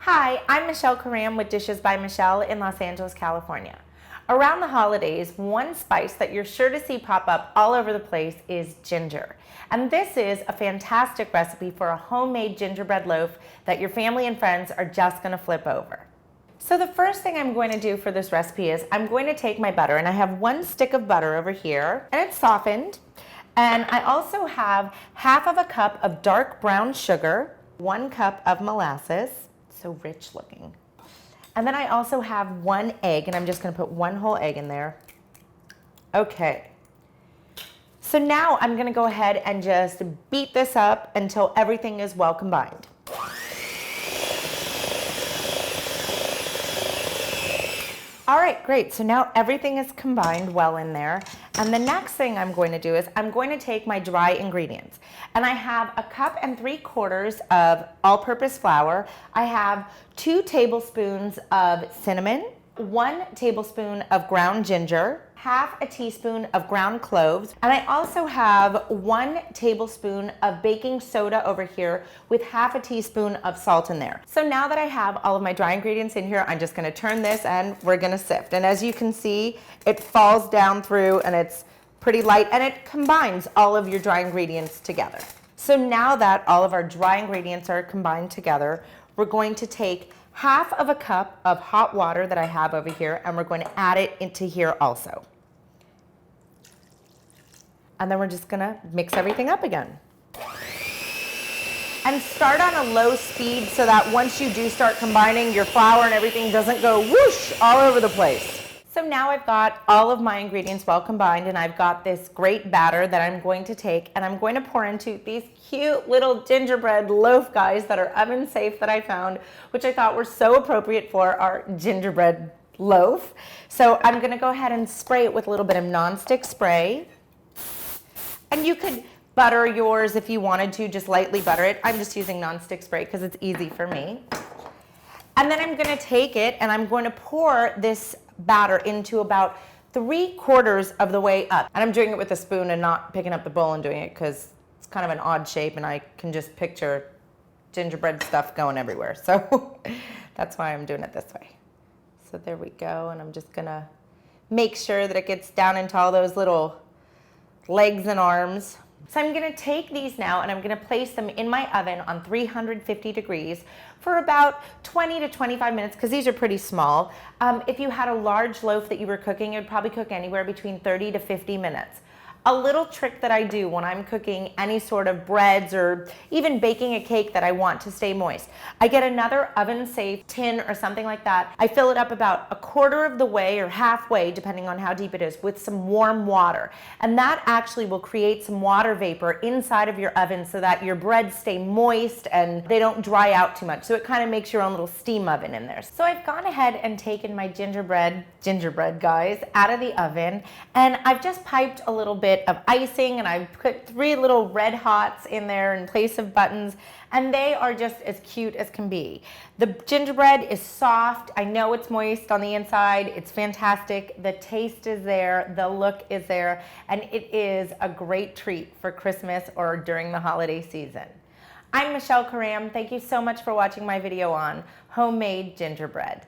Hi, I'm Michelle Karam with Dishes by Michelle in Los Angeles, California. Around the holidays, one spice that you're sure to see pop up all over the place is ginger. And this is a fantastic recipe for a homemade gingerbread loaf that your family and friends are just going to flip over. So the first thing I'm going to do for this recipe is I'm going to take my butter, and I have one stick of butter over here, and it's softened. And I also have half of a cup of dark brown sugar, 1 cup of molasses, so rich looking. And then I also have 1 egg, and I'm just going to put 1 whole egg in there. Okay. So now I'm going to go ahead and just beat this up until everything is well combined. All right, great. So now everything is combined well in there. And the next thing I'm going to do is I'm going to take my dry ingredients. And I have 1 3/4 cups of all-purpose flour. I have 2 tablespoons of cinnamon, 1 tablespoon of ground ginger, half a teaspoon of ground cloves, and I also have 1 tablespoon of baking soda over here with half a teaspoon of salt in there. So now that I have all of my dry ingredients in here, I'm just gonna turn this and we're gonna sift. And as you can see, it falls down through and it's pretty light and it combines all of your dry ingredients together. So now that all of our dry ingredients are combined together, we're going to take half of a cup of hot water that I have over here, and we're going to add it into here also. And then we're just gonna mix everything up again. And start on a low speed so that once you do start combining, your flour and everything doesn't go whoosh all over the place. So now I've got all of my ingredients well combined, and I've got this great batter that I'm going to take and I'm going to pour into these cute little gingerbread loaf guys that are oven safe that I found, which I thought were so appropriate for our gingerbread loaf. So I'm gonna go ahead and spray it with a little bit of nonstick spray. And you could butter yours if you wanted to, just lightly butter it. I'm just using nonstick spray because it's easy for me. And then I'm gonna take it and I'm going to pour this batter into about 3/4 of the way up. And I'm doing it with a spoon and not picking up the bowl and doing it because it's kind of an odd shape and I can just picture gingerbread stuff going everywhere. So that's why I'm doing it this way. So there we go. And I'm just gonna make sure that it gets down into all those little legs and arms. So I'm gonna take these now and I'm gonna place them in my oven on 350 degrees for about 20 to 25 minutes because these are pretty small. If you had a large loaf that you were cooking, it would probably cook anywhere between 30 to 50 minutes. A little trick that I do when I'm cooking any sort of breads or even baking a cake that I want to stay moist, I get another oven-safe tin or something like that. I fill it up about 1/4 of the way or halfway, depending on how deep it is, with some warm water. And that actually will create some water vapor inside of your oven so that your breads stay moist and they don't dry out too much. So it kind of makes your own little steam oven in there. So I've gone ahead and taken my gingerbread guys out of the oven, and I've just piped a little bit of icing, and I put 3 little red hots in there in place of buttons, and they are just as cute as can be. The gingerbread is soft. I know it's moist on the inside. It's fantastic. The taste is there. The look is there, and it is a great treat for Christmas or during the holiday season. I'm Michelle Karam. Thank you so much for watching my video on homemade gingerbread.